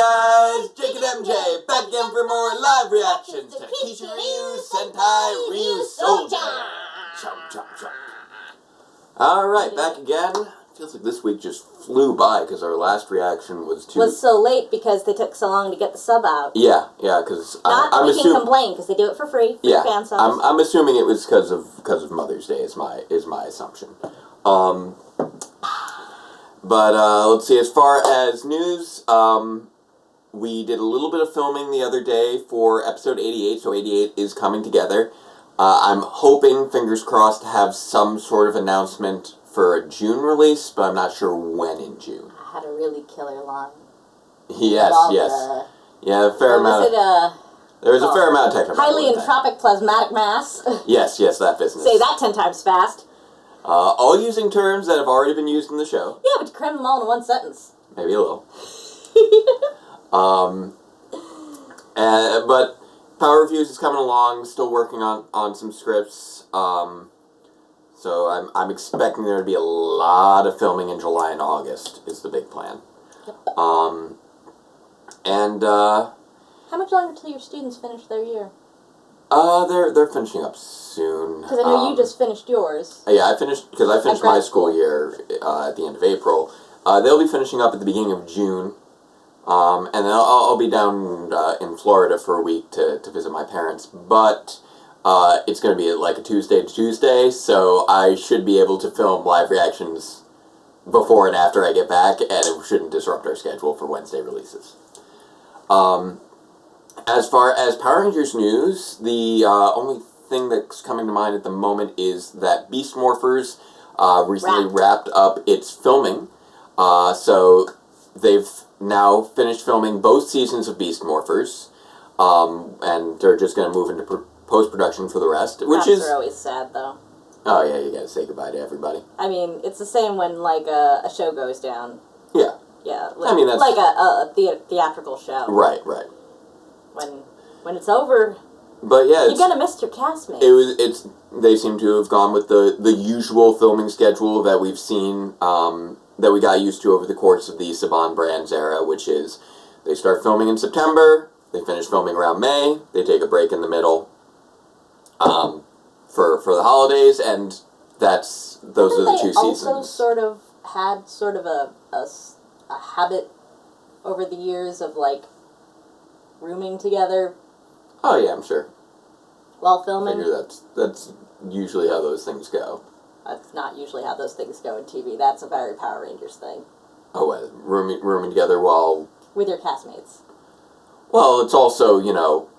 guys, Jake and MJ, back again for more live reactions to Kishiryu Sentai Ryusoulger. Chomp, chomp, chomp. Alright, back again. Feels like this week just flew by because our last reaction was so late because they took so long to get the sub out. Yeah, because I'm assuming... can complain because they do it for free. Yeah, fan subs. I'm assuming it was because of Mother's Day is my assumption. But let's see, as far as news, we did a little bit of filming the other day for episode 88, so 88 is coming together. I'm hoping, fingers crossed, to have some sort of announcement for a June release, but I'm not sure when in June. I had a really killer line. Yes. Yeah, a fair amount. There was a fair amount of technical. Highly entropic plasmatic mass. Yes, that business. Say that 10 times fast. All using terms that have already been used in the show. Yeah, but you cram them all in one sentence. Maybe a little. But Power Reviews is coming along, still working on some scripts. So I'm expecting there to be a lot of filming in July and August is the big plan. Yep. How much longer till your students finish their year? They're finishing up soon. Because I know you just finished yours. Yeah, I finished my school year at the end of April. They'll be finishing up at the beginning of June. And then I'll be down in Florida for a week to visit my parents. But it's going to be like a Tuesday to Tuesday, so I should be able to film live reactions before and after I get back, and it shouldn't disrupt our schedule for Wednesday releases. As far as Power Rangers news, the only thing that's coming to mind at the moment is that Beast Morphers recently wrapped up its filming. So they've now finished filming both seasons of Beast Morphers, and they're just going to move into post-production for the rest, which is... are always sad, though. Oh, yeah, you gotta say goodbye to everybody. I mean, it's the same when, like, a show goes down. Yeah. Yeah, I mean, that's... like a theatrical show. Right. When it's over, but yeah, you're gonna miss your castmates. They seem to have gone with the usual filming schedule that we've seen, that we got used to over the course of the Saban Brands era, which is they start filming in September, they finish filming around May, they take a break in the middle, for the holidays, and those are the 2 seasons. They also sort of had sort of a habit over the years of, like, rooming together. Oh yeah, I'm sure. While filming. I figure that's usually how those things go. That's not usually how those things go in TV. That's a very Power Rangers thing. Oh, rooming together while... With your castmates. Well, it's also, you know,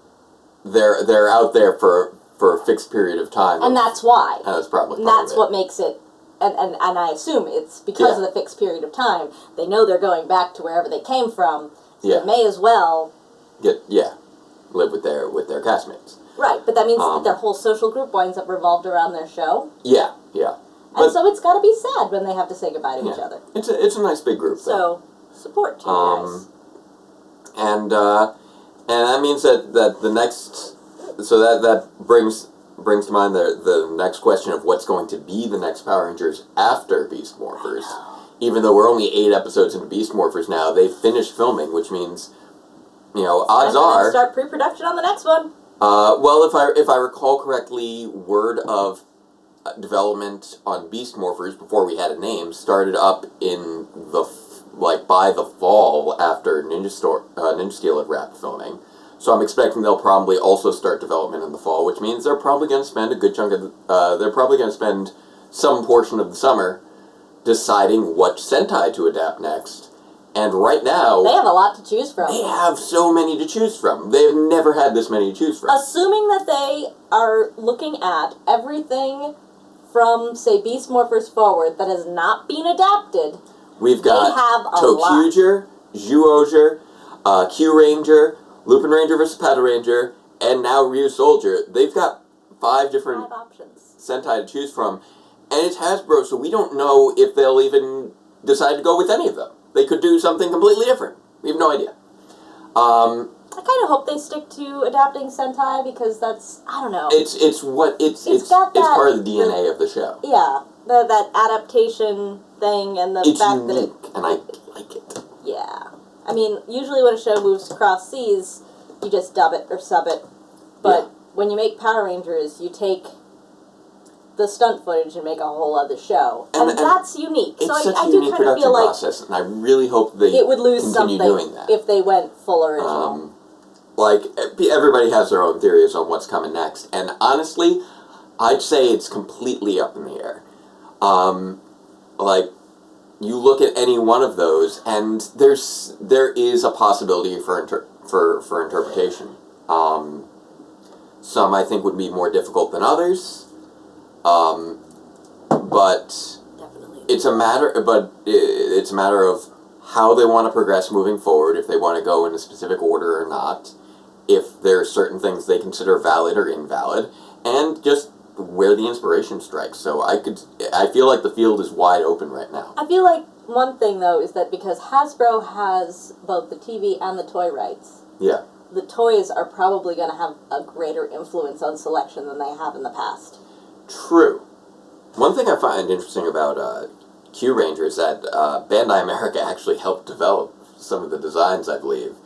they're out there for a fixed period of time. And that's why. And that's probably and that's what makes it... And I assume it's because of the fixed period of time. They know they're going back to wherever they came from. So they may as well... live with their castmates. Right, but that means that their whole social group winds up revolved around their show. Yeah. And so it's got to be sad when they have to say goodbye to each other. It's a nice big group. So support to you guys. And that means that the next, so that brings to mind the next question of what's going to be the next Power Rangers after Beast Morphers. Even though we're only 8 episodes into Beast Morphers now, they've finished filming, which means, you know, odds are... start pre-production on the next one. Well, if I recall correctly, word of development on Beast Morphers before we had a name started up in by the fall after Ninja Steel had wrapped filming. So I'm expecting they'll probably also start development in the fall, which means they're probably going to spend a good chunk of they're probably going to spend some portion of the summer deciding what Sentai to adapt next. And right now... They have a lot to choose from. They have so many to choose from. They've never had this many to choose from. Assuming that they are looking at everything from, say, Beast Morphers forward that has not been adapted, we've got Tokyuger, Zyuohger, Q-Ranger, Lupin Ranger vs. Paddle Ranger, and now Ryusoulger. They've got 5 different options. Sentai to choose from. And it's Hasbro, so we don't know if they'll even decide to go with any of them. They could do something completely different. We have no idea. I kind of hope they stick to adapting Sentai because that's, I don't know. It's part of the DNA of the show. Yeah, that adaptation thing and the fact that unique, and I like it. Yeah. I mean, usually when a show moves across seas, you just dub it or sub it. But when you make Power Rangers, you take the stunt footage and make a whole other show. And that's unique. It's so such I a do unique kind of feel production like process, and I really hope they it would lose continue something doing that. if they went full original. Like, everybody has their own theories on what's coming next, and honestly, I'd say it's completely up in the air. Like, you look at any one of those, and there is a possibility for interpretation. Some I think would be more difficult than others, but Definitely. it's a matter of how they want to progress moving forward, if they want to go in a specific order or not, if there are certain things they consider valid or invalid, and just where the inspiration strikes. So I feel like the field is wide open right now. I feel like one thing, though, is that because Hasbro has both the TV and the toy rights, Yeah. the toys are probably going to have a greater influence on selection than they have in the past. True. One thing I find interesting about Q Ranger is that Bandai America actually helped develop some of the designs, I believe.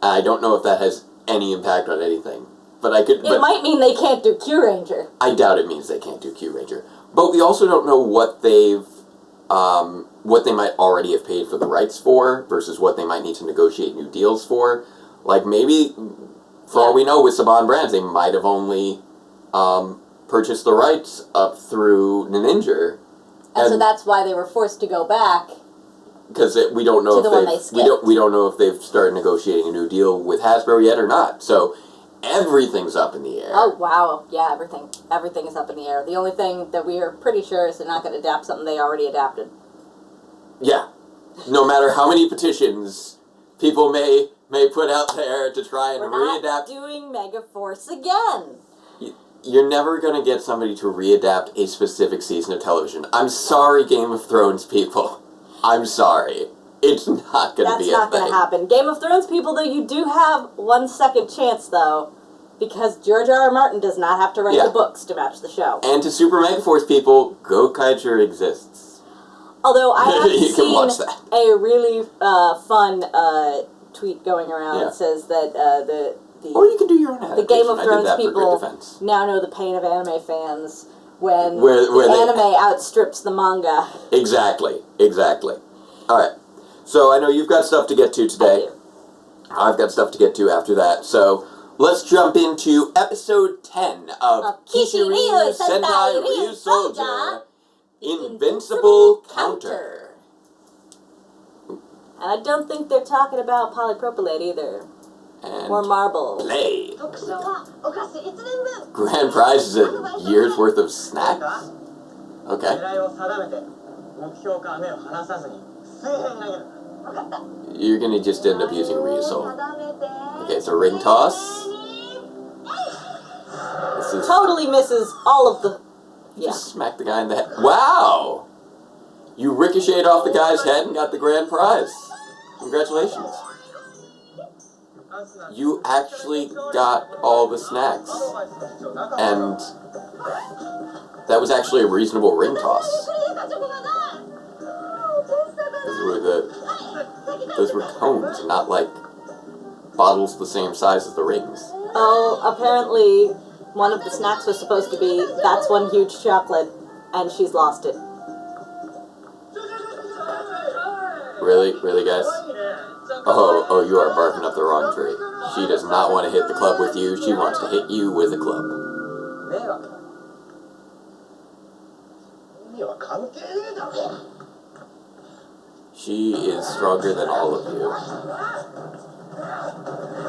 I don't know if that has any impact on anything, but It might mean they can't do Q Ranger. I doubt it means they can't do Q Ranger. But we also don't know what they might already have paid for the rights for versus what they might need to negotiate new deals for. Like, maybe, for all we know, with Saban Brands, they might have only purchased the rights up through Ninja. And so that's why they were forced to go back. Because we don't know we don't know if they've started negotiating a new deal with Hasbro yet or not. So everything's up in the air. Oh wow, yeah, everything is up in the air. The only thing that we are pretty sure is they're not going to adapt something they already adapted. Yeah, no matter how many petitions people may put out there to try and readapt. We're not doing Megaforce again. You're never going to get somebody to readapt a specific season of television. I'm sorry, Game of Thrones people. I'm sorry. It's not going to be a thing. That's not going to happen. Game of Thrones people, though, you do have 1 second chance, though, because George R.R. Martin does not have to write the books to match the show. And to Super Megaforce people, Gokaiger exists. Although I have seen a really fun tweet going around that says that or you can do your own adaptation. The Game of Thrones people now know the pain of anime fans when anime outstrips the manga. Exactly. All right. So I know you've got stuff to get to today. I've got stuff to get to after that. So let's jump into episode 10 of Kishiryu Sentai Ryusoulger, Invincible Counter. And I don't think they're talking about polypropylate either. Or marble. Play. Grand prize is a year's worth of snacks? Okay. You're gonna just end up using Ryusoul. Okay, it's a ring toss. This is totally misses all of the... Just smack the guy in the head. Wow! You ricocheted off the guy's head and got the grand prize. Congratulations. You actually got all the snacks. And that was actually a reasonable ring toss. Those were cones, not like bottles the same size as the rings. Oh, apparently one of the snacks was supposed to be, that's one huge chocolate, and she's lost it. Really? Really, guys? Oh, you are barking up the wrong tree. She does not want to hit the club with you. She wants to hit you with a club. She is stronger than all of you.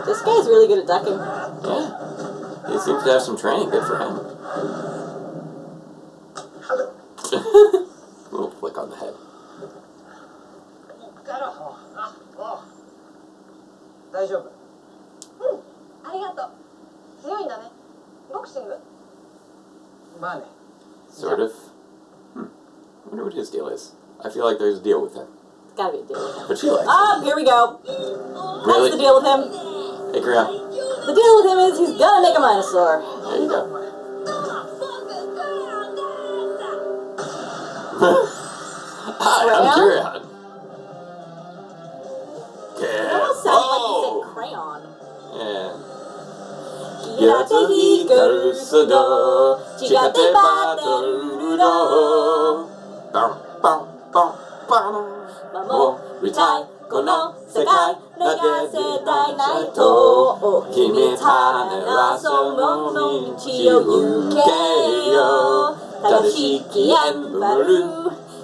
This guy's really good at ducking. Yeah. He seems to have some training. Good for him. A little flick on the head. Sort of. I wonder what his deal is. I feel like there's a deal with him. It's gotta be a deal with him. But she likes him. Here we go. Really? What's the deal with him? Hey, Graham. The deal with him is he's gonna make a Minosaur. There you go. Hi, I'm Kirion. You know 裏で光るその違ってバトルの守りたいこの世界流せないないと君たならその道を行けよ正しきエンバル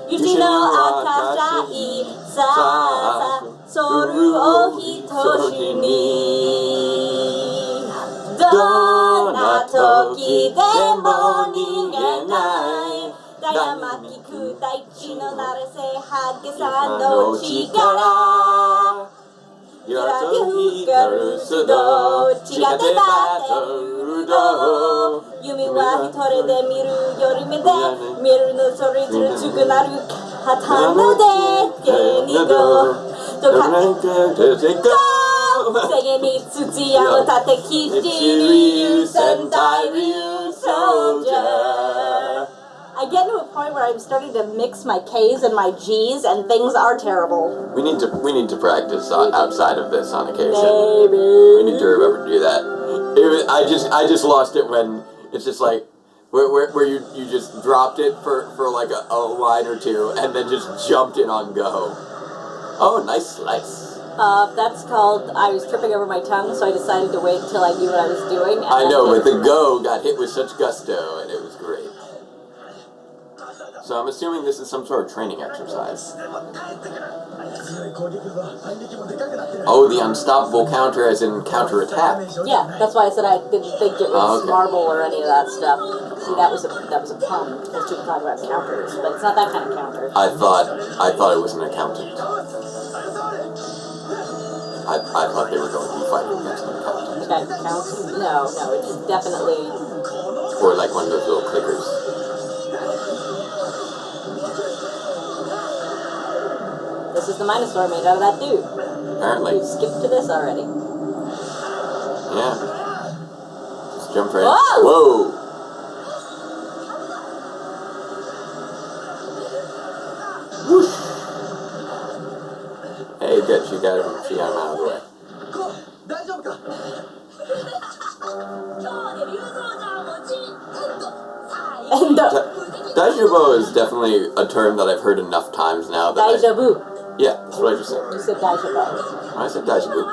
意地の赤いさあソルをひとしにどんな時でも逃げないダヤマキク大地のなれせ激さの力裏で光るその違ってバトルの夢は一人で見るより目で見るのそれぞれ強くなる旗のでけにごとか世間に土屋を立てKishiryu Sentai Ryusoulger I get to a point where I'm starting to mix my K's and my G's, and things are terrible. We need to practice outside of this on occasion. Maybe. We need to remember to do that. I just lost it when it's just like where you just dropped it for like a line or two and then just jumped in on go. Oh, nice slice. That's called I was tripping over my tongue, so I decided to wait until I knew what I was doing. I know, but the go got hit with such gusto, and it was great. So I'm assuming this is some sort of training exercise. Oh, the unstoppable counter as in counterattack. Yeah, that's why I said I didn't think it was okay. marble or any of that stuff. See, that was a pun. Because people talk about counters, but it's not that kind of counter. I thought it was an accountant. I thought they were going to be fighting against an accountant. Okay, counts? No, it's definitely... Or like one of those little clickers. This is the Minosaur made out of that dude. Apparently. We skipped to this already. Yeah. Just jump right in. Whoa! Whoosh! Hey, good. She got him out of the way. And Daijoubu is definitely a term that I've heard enough times now that Daijoubu. Yeah, that's what I just said. You said Daijoubu. I said Daijoubu.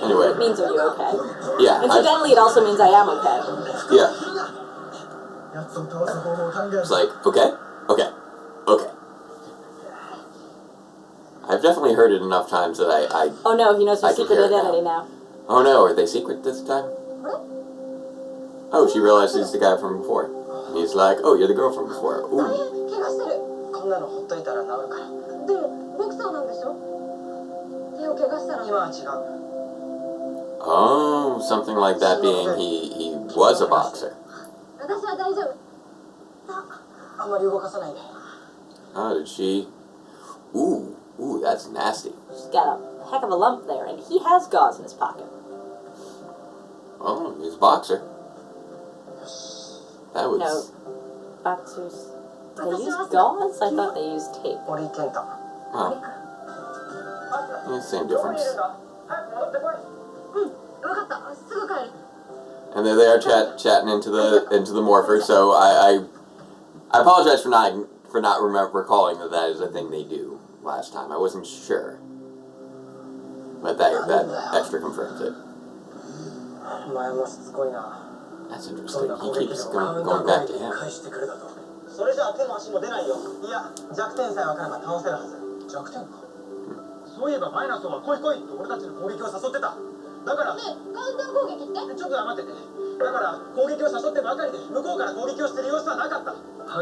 Anyway. It means are you okay? Yeah. Incidentally, it also means I am okay. Yeah. It's like, okay. I've definitely heard it enough times that I Oh no, he knows your secret identity now. Oh no, are they secret this time? Oh, she realized he's the guy from before. And he's like, oh, you're the girl from before. Ooh. Oh, something like that being he was a boxer. Oh, did she? Ooh, that's nasty. She's got a heck of a lump there, and he has gauze in his pocket. Oh, he's a boxer. That was... No. Boxers... Do they use gauze? I thought they used tape. Oh. Yeah, same difference. And there they are chatting into the Morphers, so I apologize for not recalling that is a thing they do last time. I wasn't sure. But that extra confirms it. That's interesting. He keeps going back to him.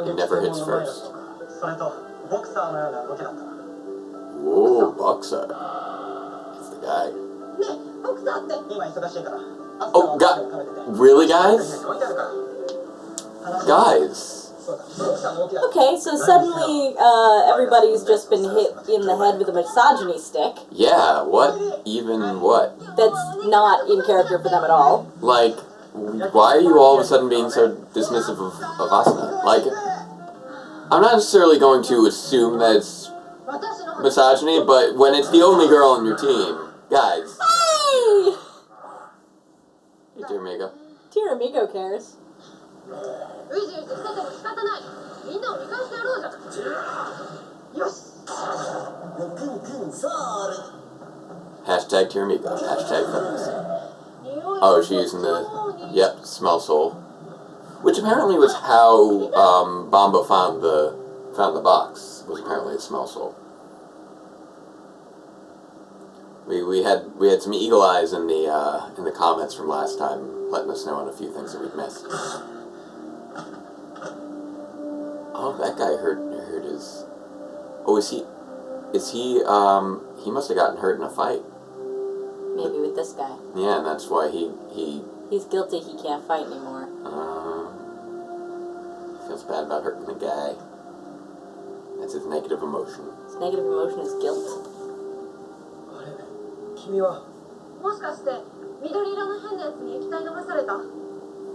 He never hits first. Whoa, boxer. It's the guy. Oh, really, guys? Guys. Okay, so suddenly everybody's just been hit in the head with a misogyny stick. Yeah, what? Even what? That's not in character for them at all. Like, why are you all of a sudden being so dismissive of Asuna? Like, I'm not necessarily going to assume that it's misogyny, but when it's the only girl on your team, guys. Hey! Hey, dear Amigo. Dear Amigo cares. Hashtag Dear Amigo. Hashtag feminist. Oh, is she using the... Yep, smell soul. Which apparently was how Bomba found the box. Was apparently a smell soul. We had some eagle eyes in the comments from last time, letting us know on a few things that we'd missed. Oh, that guy hurt his... Oh, is he... he must have gotten hurt in a fight. Maybe with this guy. Yeah, and that's why he... He's guilty he can't fight anymore. Feels bad about hurting the guy. That's his negative emotion. His negative emotion is guilt.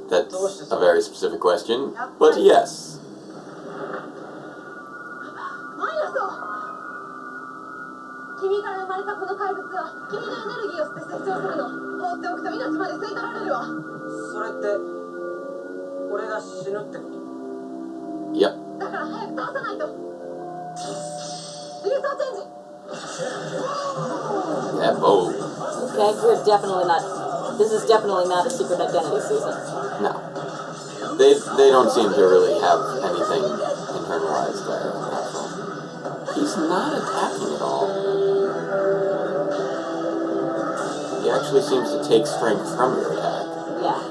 That's a very specific question, but yes. Yep. Yeah, bold. Okay, we're definitely not... This is definitely not a secret identity season. No. They don't seem to really have anything internalized there. He's not attacking at all. He actually seems to take strength from your attack. Yeah.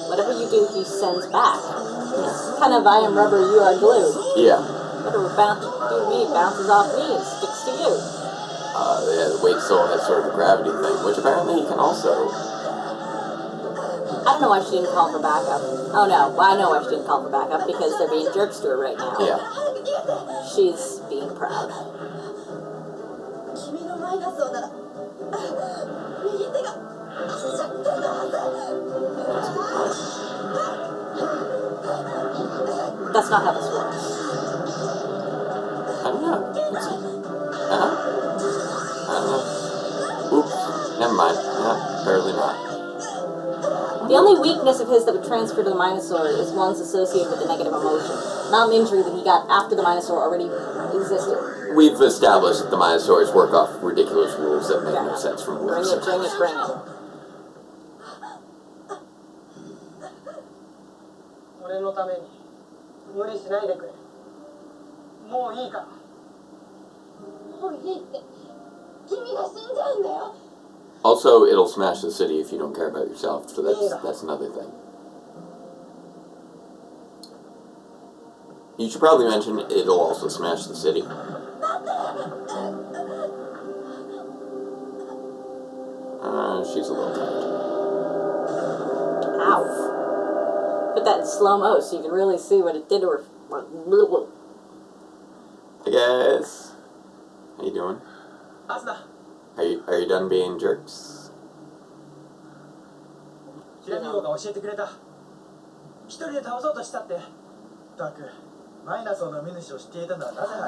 Whatever you do, he sends back. It's kind of I am rubber, you are glue. Yeah. Whatever do to me bounces off me and sticks to you. Yeah, the weight soul has sort of a gravity thing, which apparently he can also... I don't know why she didn't call for backup. Oh no, well, I know why she didn't call for backup, because they're being jerks to her right now. Yeah. She's being proud. That's not how this works. I don't know. I don't know. Oops. Never mind. No, apparently not. The only weakness of his that would transfer to the Minosaur is one's associated with a negative emotion, not an injury that he got after the Minosaur already existed. We've established that the Minosaurs work off ridiculous rules that make no sense from Bring rules. it, bring it, bring it. Also, it'll smash the city if you don't care about yourself, so that's another thing. You should probably mention it'll also smash the city. She's a little tired. Ow. Put that in slow-mo so you can really see what it did to her. Hey guys. How you doing? Are you done being jerks?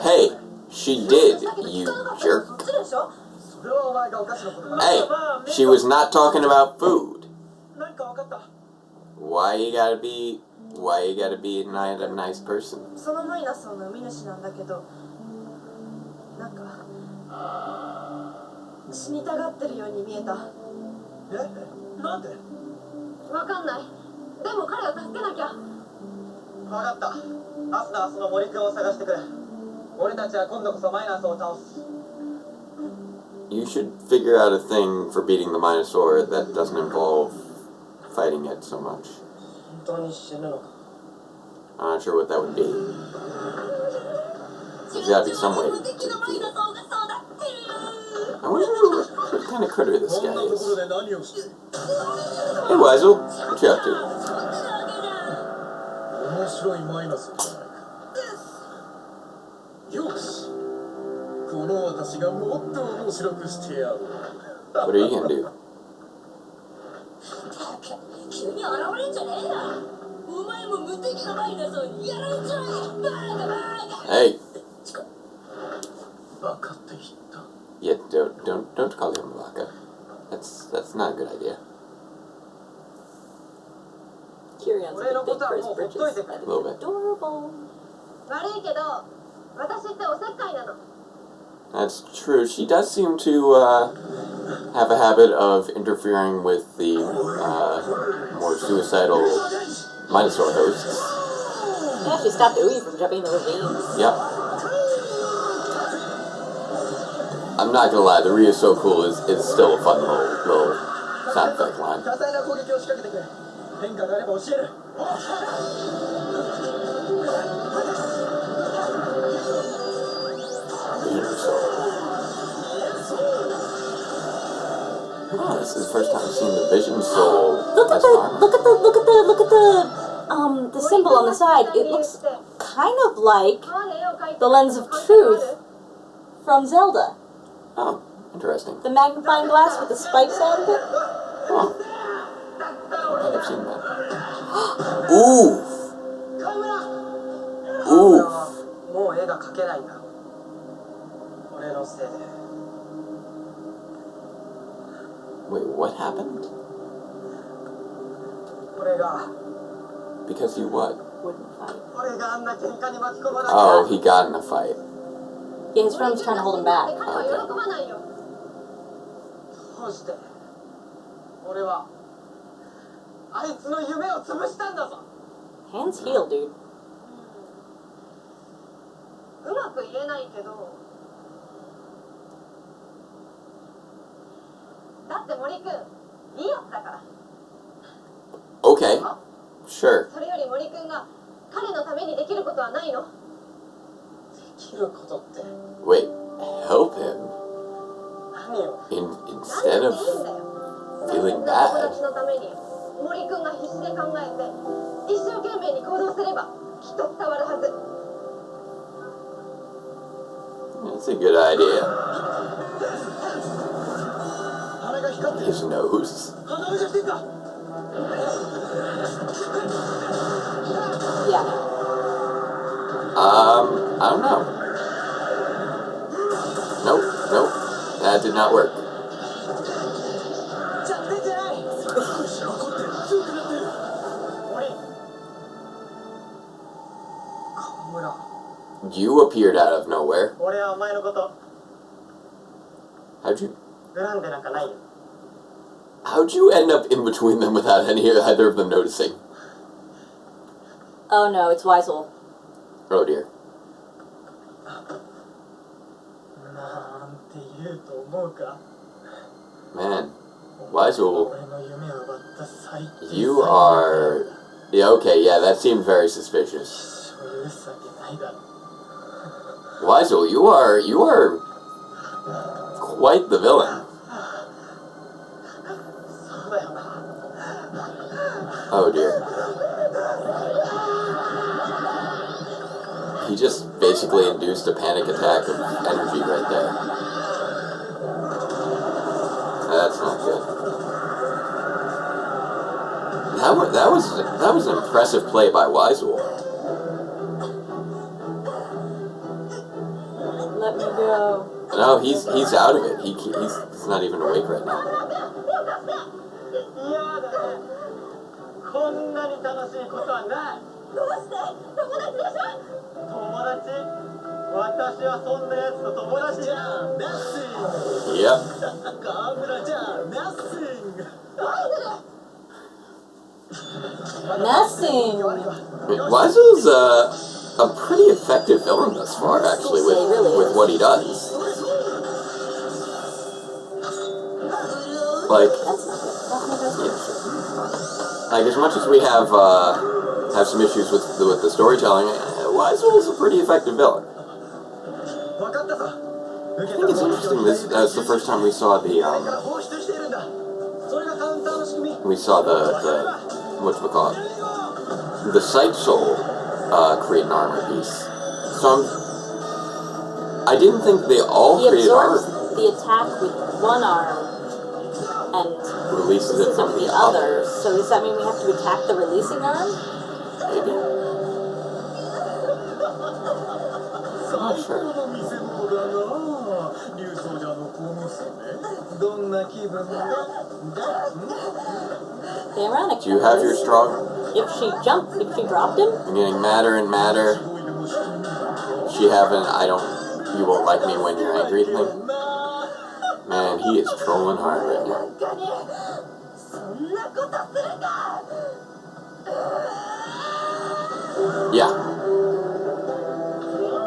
Hey, she did, you jerk. Hey, she was not talking about food. Why you gotta be a nice person? You should figure out a thing for beating the Minosaur that doesn't involve fighting it so much. I'm not sure what that would be. There's gotta be some way to defeat it. I wonder what kind of critter this guy is. Hey Weisel, what you up to? What are you gonna do? Hey. Yeah, don't call him Baka. That's not a good idea. Kiryu's a bit big for his britches. That is A little bit. adorable. That's true. She does seem to have a habit of interfering with the more suicidal Minosaur hosts. Yeah, she stopped Uwe from jumping in the ravines. Yep. I'm not gonna lie, the Ryu So Cool is still a fun little sound effect line. Oh, this is the first time I've seen the Vision Soul. Look at the symbol on the side. It looks kind of like the lens of truth from Zelda. Oh, interesting. The magnifying glass with the spikes out of it. Oh. I think I've seen that. Oof. Oof. Wait, what happened? Because he what? Wouldn't fight. Oh, he got in a fight. Yeah, his friend was trying to hold him back. Okay. Hands healed, dude. Okay. Sure. Wait, help him? Instead of feeling bad? That's a good idea. His nose. Yeah. I don't know. Nope. That did not work. You appeared out of nowhere. How'd you end up in between them without either of them noticing? Oh no, it's Weisel. Oh dear. Man, Weisel, you are... Yeah, okay, yeah, that seemed very suspicious. Weisel, you are quite the villain. Oh dear. He just basically induced a panic attack of energy right there. That's not good. That was an impressive play by Weisel. Let me go. No, he's out of it. He's not even awake right now. Yep. Nothing. Weisel's a pretty effective villain thus far, actually, with what he does. Like, yeah, like as much as we have some issues with the storytelling, Weisel's a pretty effective villain. I think it's interesting. That's the first time we saw the whatchamacallit, the Sight Soul create an armor piece. So I didn't think they all created armor. He absorbs the attack with one arm and releases it from the other. So does that mean we have to attack the releasing arm? Maybe. I'm not sure. The ironic Do you have your straw? if she dropped him? I'm getting madder and madder. She having you won't like me when you're angry thing. Man, he is trolling hard right now. Yeah.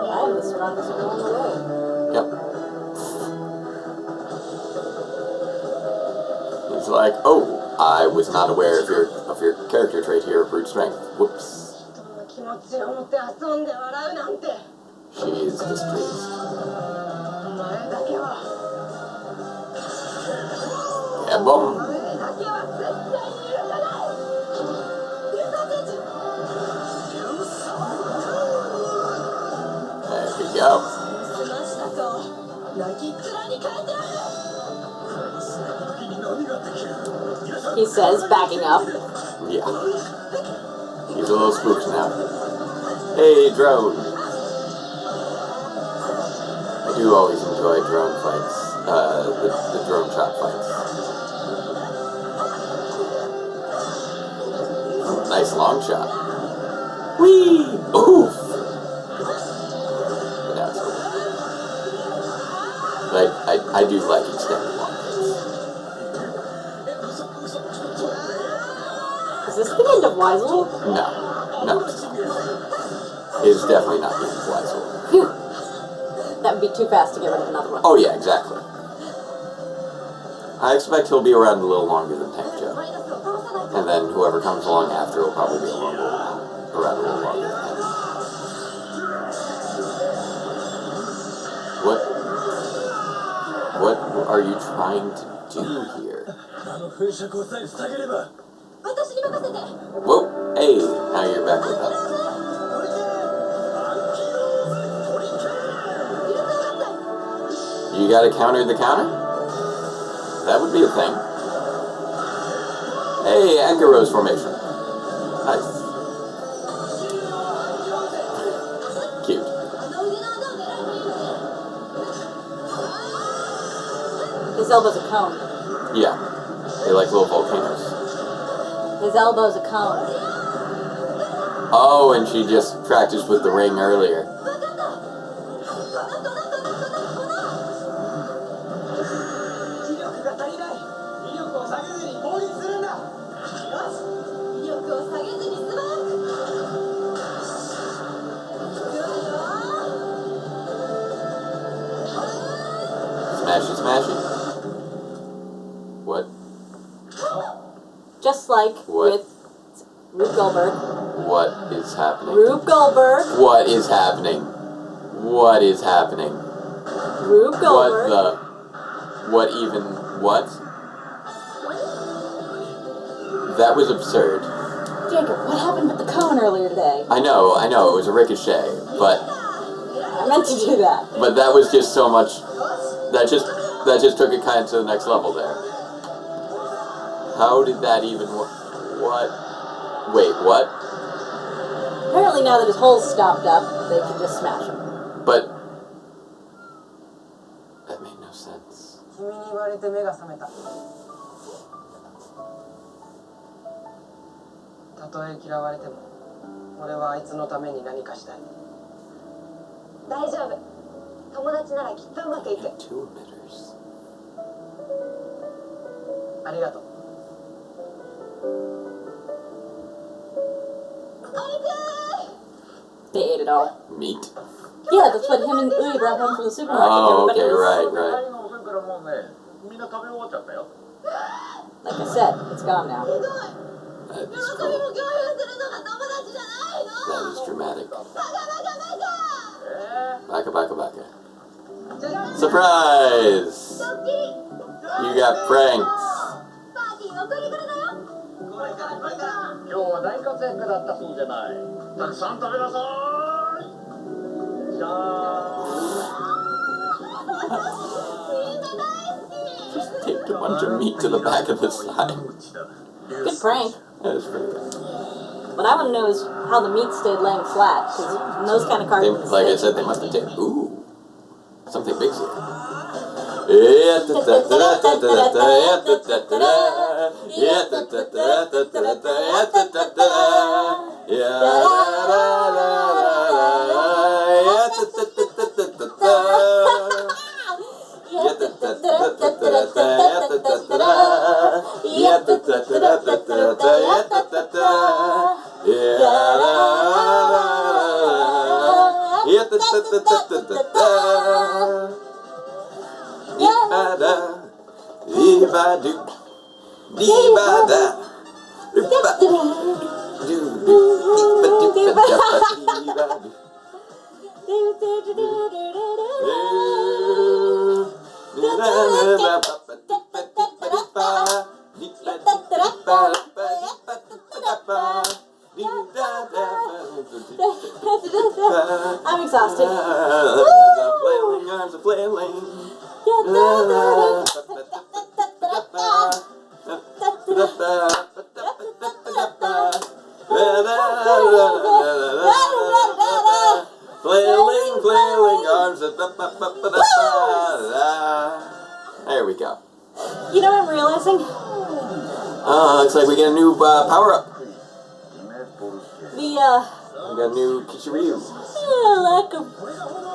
I'm the strongest girl in the world. Yep. He's like, oh, I was not aware of your character trait here of brute strength. Whoops. She is displeased. Yeah, boom. There we go. He says, backing up. Yeah. He's a little spooked now. Hey, drone. I do always enjoy drone fights. The drone shot fights. Nice long shot. Whee! Oof! But that's cool. But I do like extended long hits. Is this the end of Weisel? No. It is definitely not the end of Weisel. That would be too fast to get rid of another one. Oh yeah, exactly. I expect he'll be around a little longer than Tank Joe. And then whoever comes along after will probably be around a little longer than him. What are you trying to do here? Whoa, hey, now you're back with us. You gotta counter the counter? That would be a thing. Hey, Anchor Rose formation. Nice. Cute. His elbow's a cone. Yeah. They like little volcanoes. His elbow's a cone. Oh, and she just practiced with the ring earlier. Smashy, smashy. What? Just like with Rube Goldberg. What is happening? Rube Goldberg. What is happening? What is happening? Rube Goldberg. What? That was absurd. Jacob, what happened with the cone earlier today? I know, it was a ricochet, but... I meant to do that. But that was just so much... That just took it kind of to the next level there. How did that even work? What? Wait, what? Apparently now that his hole's stopped up, they can just smash him. But... That made no sense. Two emitters. They ate it all. Meat? Yeah, that's what him and Ui brought home from the supermarket. Oh, Everybody okay, was, right. Like I said, it's gone now. That is cool. That is dramatic. Baka. Surprise! You got pranked. Just taped a bunch of meat to the back of the slide. Good prank. That is pretty good. What I want to know is how the meat stayed laying flat, because in those kind of cartoons... Like I said, they must have taped... Ooh. Something big's here. I'm exhausted. The flailing arms are flailing. Flailing arms. There we go. You know what I'm realizing? Looks like we get a new power-up. We got a new Kishiryu. lack of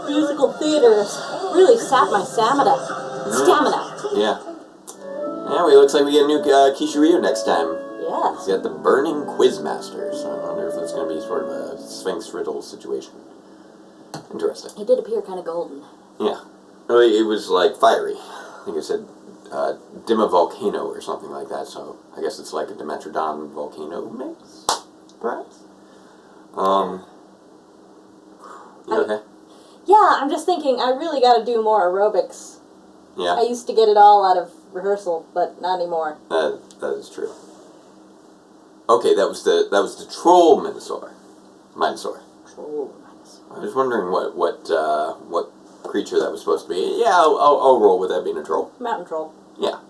musical theater has really sapped my stamina. Yeah. Anyway, looks like we get a new Kishiryu next time. Yeah. He's got the Burning Quizmaster, so I wonder if it's going to be sort of a Sphinx riddle situation. Interesting. He did appear kind of golden. Yeah. Well, it was like fiery. I think it said Dima Volcano or something like that, so I guess it's like a Dimetrodon volcano mix, perhaps? You okay? Yeah, I'm just thinking I really got to do more aerobics. Yeah. I used to get it all out of rehearsal, but not anymore. That is true. Okay, that was the troll Minosaur. Troll Minosaur. I was wondering what creature that was supposed to be. Yeah, I'll roll with that being a troll. Mountain troll. Yeah.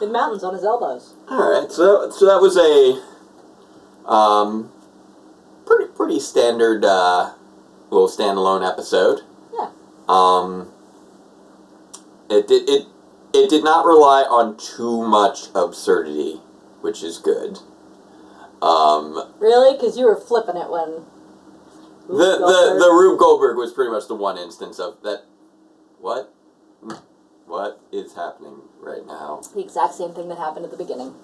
With mountains on his elbows. All right, so that was a pretty standard little standalone episode. Yeah. It did not rely on too much absurdity, which is good. Really? Because you were flipping it when... The Rube Goldberg was pretty much the one instance of that. What is happening right now? The exact same thing that happened at the beginning.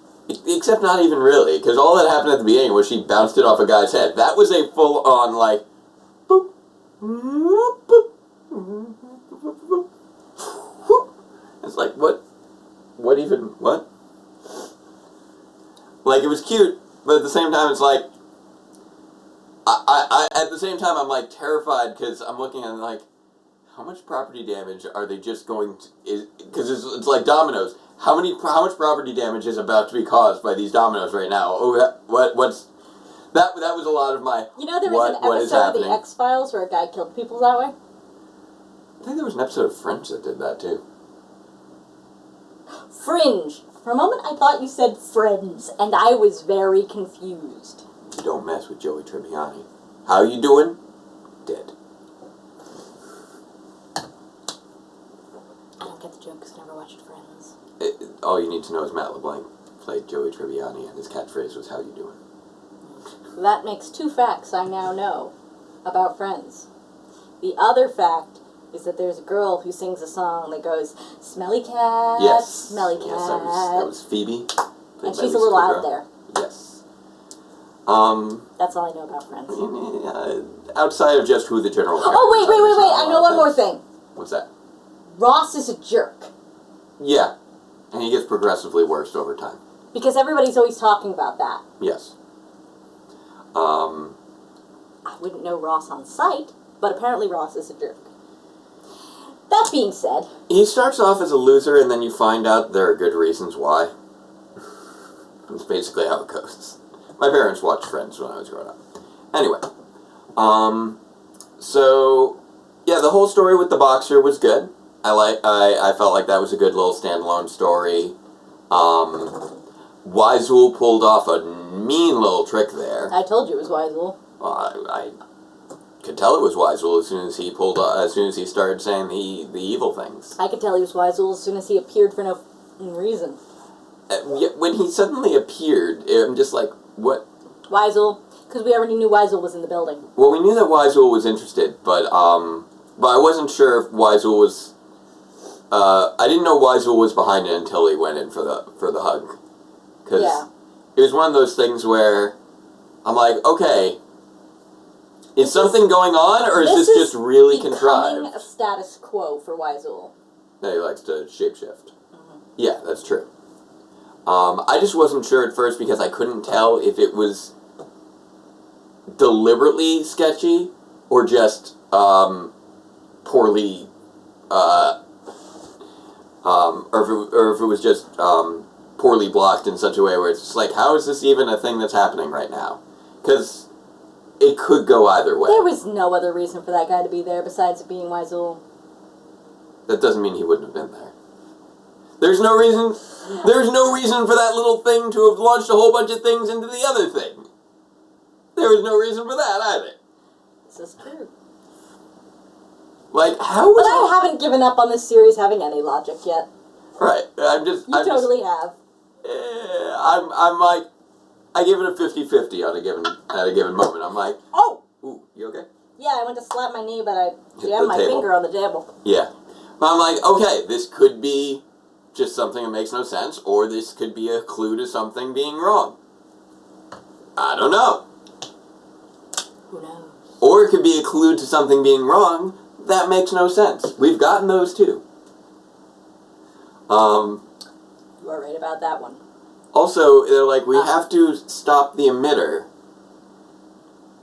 Except not even really, because all that happened at the beginning was she bounced it off a guy's head. That was a full-on, like, boop, boop, boop, boop. It's like, what even, what? Like, it was cute, but at the same time, it's like, at the same time, I'm, like, terrified, because I'm looking at it like, how much property damage are they just going to, because it's like dominoes. How much property damage is about to be caused by these dominoes right now? Oh, what's, that was a lot of my, you know there was an episode of The X-Files where a guy killed people that way? I think there was an episode of Fringe that did that, too. Fringe. For a moment, I thought you said Friends, and I was very confused. You don't mess with Joey Tribbiani. How you doing? Dead. I don't get the joke because I never watched Friends. All you need to know is Matt LeBlanc played Joey Tribbiani, and his catchphrase was, how you doing? That makes two facts I now know about Friends. The other fact is that there's a girl who sings a song that goes, smelly cat, smelly cat. Yes, that was Phoebe. And she's a little out there. Yes. That's all I know about Friends. Outside of just who the general characters Oh, wait. I know one more thing. What's that? Ross is a jerk. Yeah. And he gets progressively worse over time. Because everybody's always talking about that. Yes. I wouldn't know Ross on sight, but apparently Ross is a jerk. That being said... He starts off as a loser, and then you find out there are good reasons why. That's basically how it goes. My parents watched Friends when I was growing up. Anyway. So... Yeah, the whole story with the boxer was good. I felt like that was a good little standalone story. Weisel pulled off a mean little trick there. I told you it was Weisel. could tell it was Weisel as soon as he started saying the evil things. I could tell he was Weisel as soon as he appeared for no reason. When he suddenly appeared, I'm just like, what? Weisel, because we already knew Weisel was in the building. Well, we knew that Weisel was interested, but I wasn't sure if Weisel was. I didn't know Weisel was behind it until he went in for the hug, because it was one of those things where I'm like, okay, is something going on, or is this just really contrived? Becoming a status quo for Weisel. Yeah, he likes to shapeshift. Mm-hmm. Yeah, that's true. I just wasn't sure at first because I couldn't tell if it was deliberately sketchy or just poorly, or if it was just poorly blocked in such a way where it's just like, how is this even a thing that's happening right now? Because it could go either way. There was no other reason for that guy to be there besides it being Weisel. That doesn't mean he wouldn't have been there. There's no reason for that little thing to have launched a whole bunch of things into the other thing. There was no reason for that either. This is true. Like, how was I haven't given up on this series having any logic yet. Right. You totally have. I'm like, I give it a 50-50 at a given moment. I'm like, oh! Ooh, you okay? Yeah, I went to slap my knee, but I jammed my finger on the table. Yeah. But I'm like, okay, this could be just something that makes no sense, or this could be a clue to something being wrong. I don't know. Who knows? Or it could be a clue to something being wrong that makes no sense. We've gotten those too. You are right about that one. Also, they're like, we have to stop the emitter.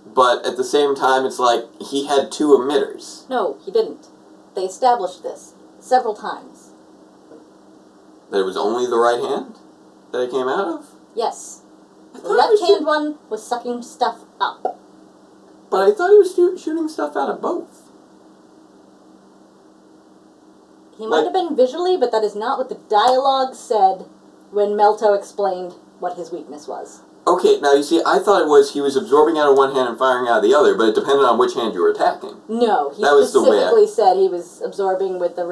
But at the same time, it's like, he had two emitters. No, he didn't. They established this several times. That it was only the right hand that it came out of? Yes. The left-hand one was sucking stuff up. But I thought he was shooting stuff out of both. He might have been visually, but that is not what the dialogue said when Melto explained what his weakness was. Okay, now you see, I thought it was he was absorbing out of one hand and firing out of the other, but it depended on which hand you were attacking. No, he specifically said he was absorbing with the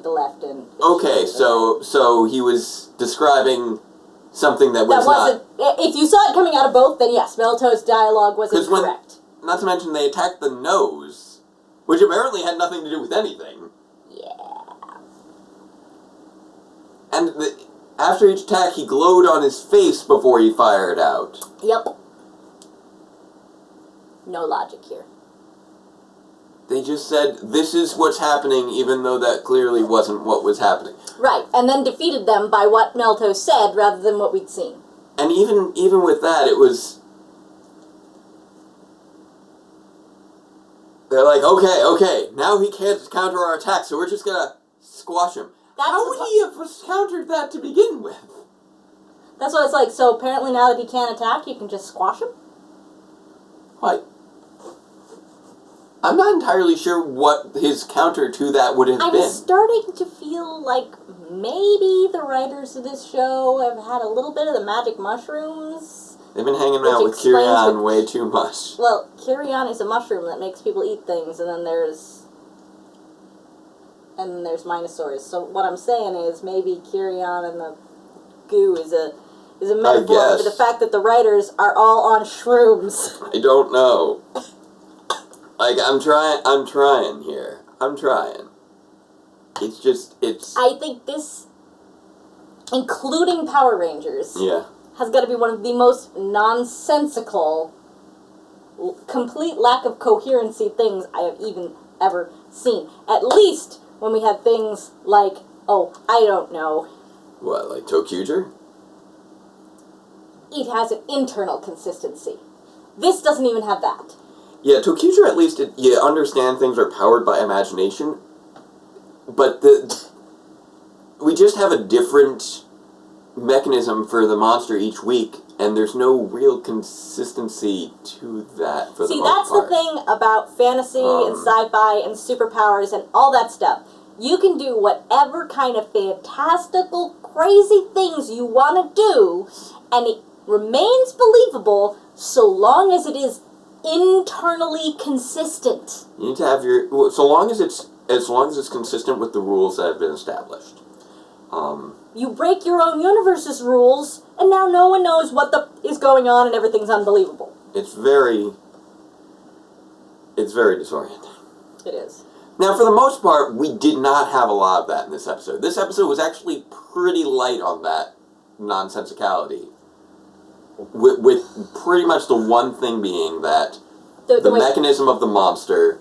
left and. Okay, so he was describing something that wasn't. If you saw it coming out of both, then yes, Melto's dialogue was incorrect. Not to mention they attacked the nose, which apparently had nothing to do with anything. Yeah. And after each attack, he glowed on his face before he fired out. Yep. No logic here. They just said, this is what's happening, even though that clearly wasn't what was happening. Right, and then defeated them by what Melto said rather than what we'd seen. And even with that, it was... They're like, okay, now he can't counter our attack, so we're just gonna squash him. How would he have countered that to begin with? That's what it's like. So apparently now that he can't attack, you can just squash him? What? I'm not entirely sure what his counter to that would have been. I'm starting to feel like maybe the writers of this show have had a little bit of the magic mushrooms. They've been hanging out with Kirian way too much. Well, Kirian is a mushroom that makes people eat things, and then there's Minosaurs. So what I'm saying is maybe Kirian and the goo is a metaphor for the fact that the writers are all on shrooms. I don't know. Like, I'm trying here. I'm trying. It's... I think this, including Power Rangers, yeah, has got to be one of the most nonsensical, complete lack of coherency things I have even ever seen. At least when we have things like, I don't know. What, like Tokuger? It has an internal consistency. This doesn't even have that. Yeah, Tokuger, at least, you understand things are powered by imagination, but we just have a different mechanism for the monster each week, and there's no real consistency to that for the most part. See, that's the thing about fantasy and sci-fi and superpowers and all that stuff. You can do whatever kind of fantastical, crazy things you want to do, and it remains believable so long as it is internally consistent. You need to have your... So long as it's consistent with the rules that have been established. You break your own universe's rules, and now no one knows what is going on, and everything's unbelievable. It's very disorienting. It is. Now, for the most part, we did not have a lot of that in this episode. This episode was actually pretty light on that nonsensicality. With pretty much the one thing being that the mechanism of the monster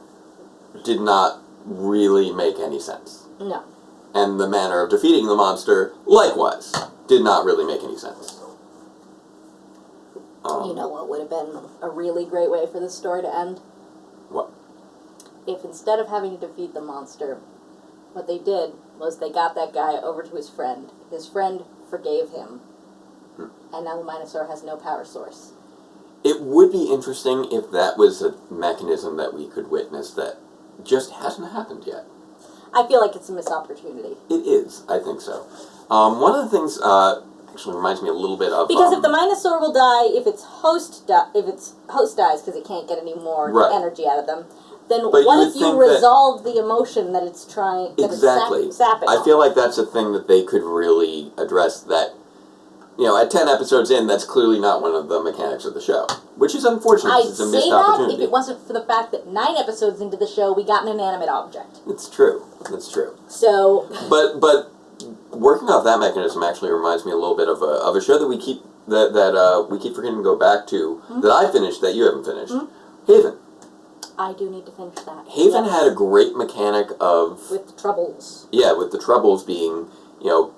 did not really make any sense. No. And the manner of defeating the monster, likewise, did not really make any sense. You know what would have been a really great way for this story to end? What? If instead of having to defeat the monster, what they did was they got that guy over to his friend. His friend forgave him. And now the Minosaur has no power source. It would be interesting if that was a mechanism that we could witness that just hasn't happened yet. I feel like it's a missed opportunity. It is, I think so. One of the things actually reminds me a little bit of... Because if the Minosaur will die, if its host dies because it can't get any more energy out of them, then what if you resolve the emotion that it's trying... Exactly. Sapping I feel like that's a thing that they could really address that... You know, at 10 episodes in, that's clearly not one of the mechanics of the show. Which is unfortunate, because it's a missed opportunity. I'd say that if it wasn't for the fact that 9 episodes into the show, we got an inanimate object. It's true. It's true. So... But working off that mechanism actually reminds me a little bit of a show that we keep we keep forgetting to go back to, that I finished, that you haven't finished. Haven. I do need to finish that. Haven had a great mechanic of... With troubles. Yeah, with the troubles being, you know,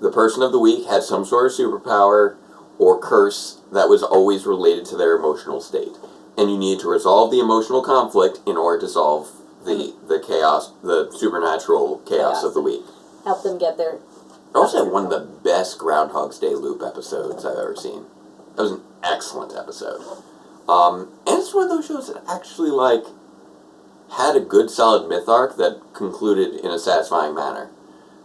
the person of the week had some sort of superpower or curse that was always related to their emotional state. And you needed to resolve the emotional conflict in order to solve the chaos, the supernatural chaos of the week. Help them get their... It also had one of the best Groundhog's Day loop episodes I've ever seen. That was an excellent episode. And it's one of those shows that actually, like, had a good solid myth arc that concluded in a satisfying manner.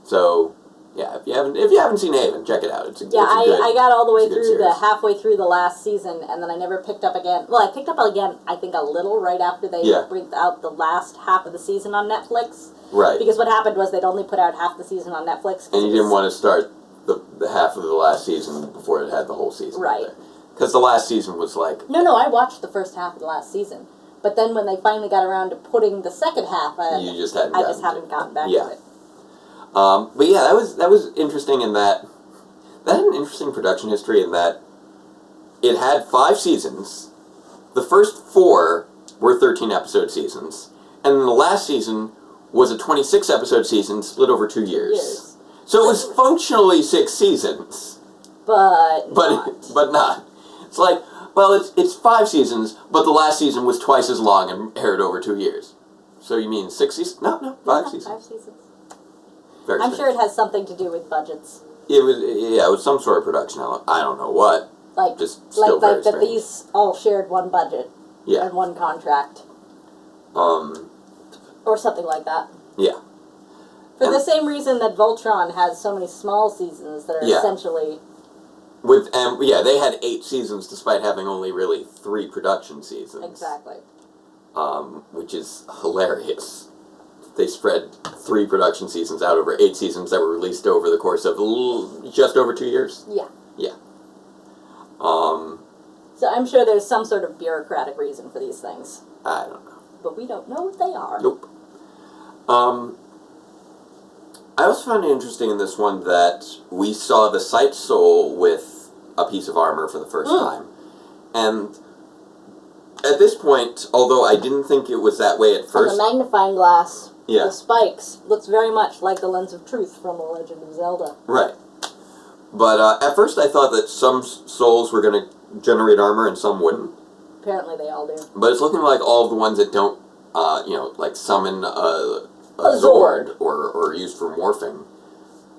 So... Yeah, if you haven't seen Haven, check it out. I got all the way through halfway through the last season, and then I never picked up again. Well, I picked up again, I think, a little right after they bring out the last half of the season on Netflix. Right. Because what happened was they'd only put out half the season on Netflix. And you didn't want to start the half of the last season before it had the whole season. Right. Because the last season was like... No, I watched the first half of the last season. But then when they finally got around to putting the second half, I just haven't gotten back to it. But yeah, that was interesting in that had an interesting production history in that it had 5 seasons. The first 4 were 13-episode seasons, and then the last season was a 26-episode season split over 2 years. So it was functionally 6 seasons, but not. It's like, well, it's 5 seasons, but the last season was twice as long and aired over 2 years. So you mean 6 seasons? No, 5 seasons. 5 seasons. I'm sure it has something to do with budgets. It was some sort of production element. I don't know what. Like that these all shared one budget and one contract. Or something like that. Yeah. For the same reason that Voltron has so many small seasons that are essentially... they had 8 seasons despite having only really 3 production seasons. Exactly. Which is hilarious. They spread 3 production seasons out over 8 seasons that were released over the course of just over 2 years. Yeah. Yeah. So I'm sure there's some sort of bureaucratic reason for these things. I don't know. But we don't know what they are. Nope. I also found it interesting in this one that we saw the Sight Soul with a piece of armor for the first time. And at this point, although I didn't think it was that way at first... And the magnifying glass, Yeah. the spikes, looks very much like the Lens of Truth from The Legend of Zelda. Right. But at first I thought that some souls were going to generate armor and some wouldn't. Apparently they all do. But it's looking like all of the ones that don't, like summon a Zord or used for morphing,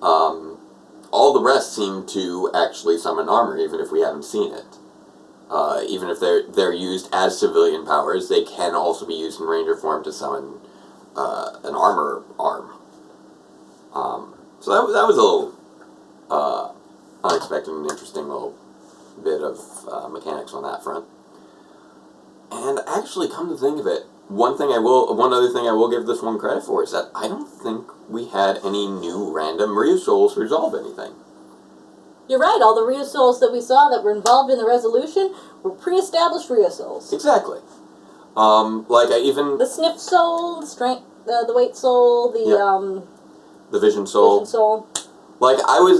all the rest seem to actually summon armor, even if we haven't seen it. Even if they're used as civilian powers, they can also be used in ranger form to summon an armor arm. So that was a little unexpected and interesting little bit of mechanics on that front. And actually, come to think of it, one other thing I will give this one credit for is that I don't think we had any new random Ryusouls resolve anything. You're right, all the Ryusouls that we saw that were involved in the resolution were pre-established Ryusouls. Exactly. The Sniff Soul, the Strength, the Weight Soul, the Vision Soul. Vision Soul.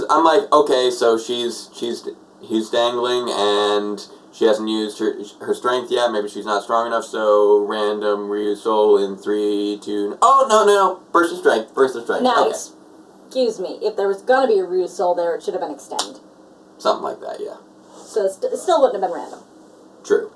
I'm like, okay, so he's dangling and she hasn't used her strength yet. Maybe she's not strong enough. So random Ryusoul in 3, 2. Oh no! Burst of strength. Now, okay. Excuse me. If there was gonna be a Ryusoul there, it should have been Extend. Something like that, yeah. So it still wouldn't have been random. True.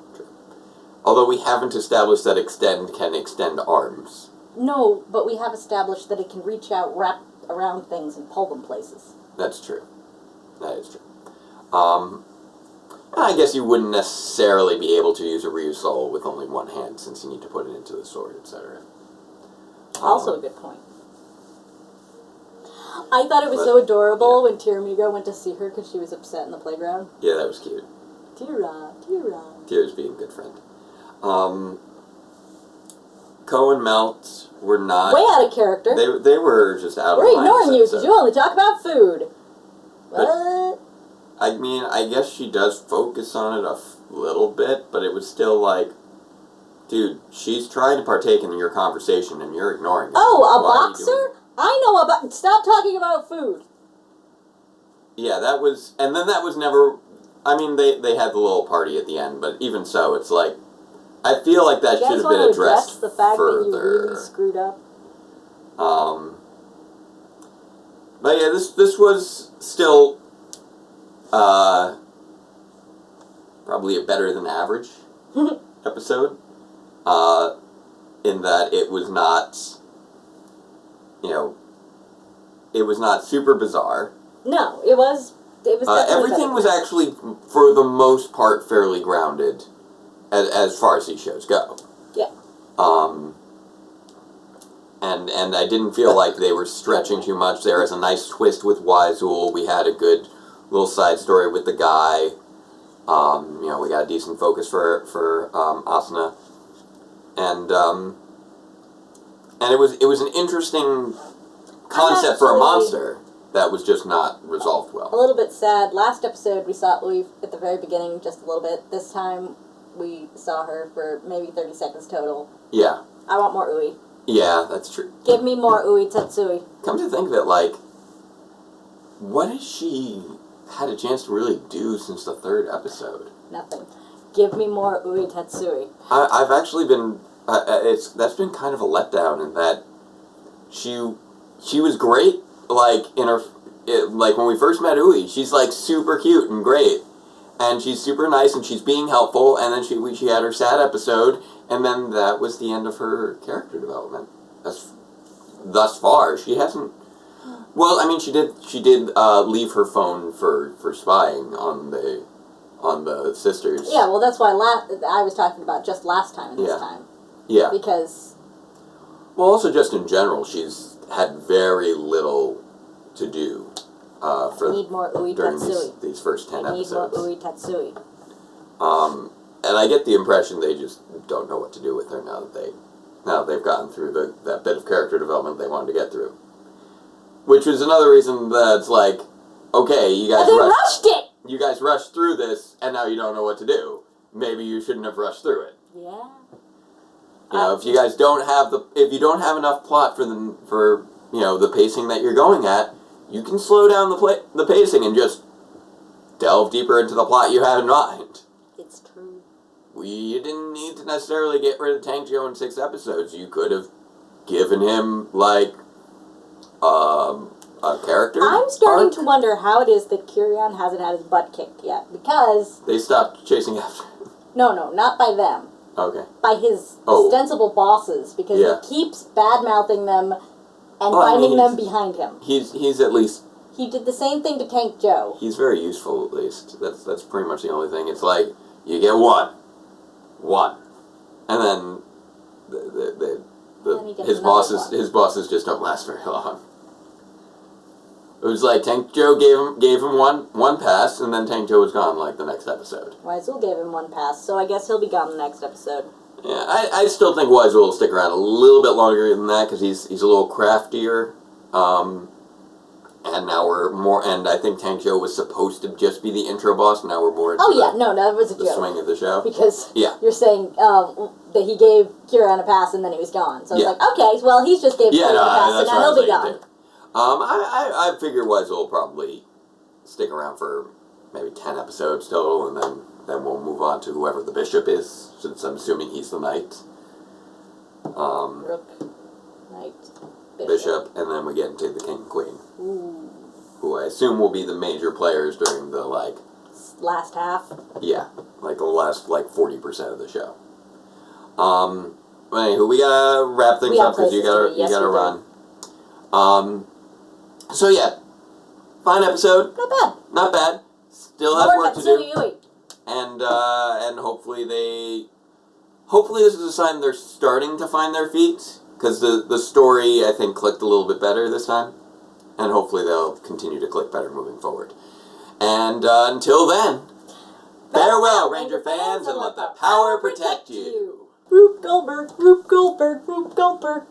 Although we haven't established that Extend can extend arms. No, but we have established that it can reach out, wrap around things, and pull them places. That's true. That is true. I guess you wouldn't necessarily be able to use a Ryusoul with only one hand, since you need to put it into the sword, etc. Also a good point. I thought it was so adorable when Tiramigo went to see her because she was upset in the playground. Yeah, that was cute. Tira. Tira's being a good friend. Ko and Melt were not... Way out of character. They were just out of We're line. ignoring you because you only talk about food. What? I mean, I guess she does focus on it a little bit, but it was still like, dude, she's trying to partake in your conversation and you're ignoring it. Oh, a boxer? I know about... Stop talking about food. Yeah, that was... And then that was never... I mean, they had the little party at the end, but even so, it's like... I feel like that should have been addressed the fact further. that you really screwed up. But yeah, this was still probably a better than average episode. In that it was not, it was not super bizarre. No, it was definitely everything was actually, for the most part, fairly grounded as far as these shows go. Yeah. And I didn't feel like they were stretching too much. There was a nice twist with Wyzul. We had a good little side story with the guy. We got a decent focus for Asuna. And it was an interesting concept for a monster that was just not resolved well. A little bit sad. Last episode we saw Ui at the very beginning just a little bit. This time we saw her for maybe 30 seconds total. Yeah. I want more Ui. Yeah, that's true. Give me more Ui Tatsui. Come to think of it, like, what has she had a chance to really do since the 3rd episode? Nothing. Give me more Ui Tatsui. I've actually been... that's been kind of a letdown in that she was great, like, like, when we first met Ui, she's, like, super cute and great. And she's super nice, and she's being helpful, and then she had her sad episode, and then that was the end of her character development. Thus far, she hasn't... Well, I mean, she did leave her phone for spying on the sisters. Yeah, well, that's why I was talking about just last time and this time. Yeah. Because... Well, also just in general, she's had very little to do. I need more Ui during Tatsui. these first 10 episodes. I need more Ui Tatsui. And I get the impression they just don't know what to do with her now that they've gotten through that bit of character development they wanted to get through. Which is another reason that's like, okay, you guys rushed it! You guys rushed through this, and now you don't know what to do. Maybe you shouldn't have rushed through it. Yeah. If you guys don't have enough plot for the pacing that you're going at, you can slow down the pacing and just delve deeper into the plot you have in mind. It's true. You didn't need to necessarily get rid of Tank Joe in 6 episodes. You could have given him, like, a character I'm starting arc. to wonder how it is that Kirion hasn't had his butt kicked yet, because... They stopped chasing after him. No, not by them. Okay. By his ostensible bosses, because he keeps bad-mouthing them and finding them behind him. He's at least... He did the same thing to Tank Joe. He's very useful, at least. That's pretty much the only thing. It's like, you get one. And then his bosses just don't last very long. It was like Tank Joe gave him one pass, and then Tank Joe was gone like the next episode. Wyzul gave him one pass, so I guess he'll be gone the next episode. Yeah, I still think Wise will stick around a little bit longer than that because he's a little craftier. And now we're more, and I think Tank Joe was supposed to just be the intro boss. Now we're more into that was a the joke. swing of the show. Because you're saying that he gave Kira a pass and then he was gone. So I was like, okay, well, he's just gave Kira a pass and now he'll be gone. I figure Wise will probably stick around for maybe 10 episodes total, and then we'll move on to whoever the bishop is, since I'm assuming he's the knight. Rook, knight, bishop, and then we get into the king and queen. Ooh. Who I assume will be the major players during the, last half? Yeah, the last, 40% of the show. Anywho, we gotta wrap things up because you gotta run. So yeah, fine episode. Not bad. Still have work to do. And hopefully this is a sign they're starting to find their feet, because the story, I think, clicked a little bit better this time. And hopefully they'll continue to click better moving forward. And until then, farewell, Ranger fans, and let the power protect you. Rube Goldberg, Rube Goldberg, Rube Goldberg.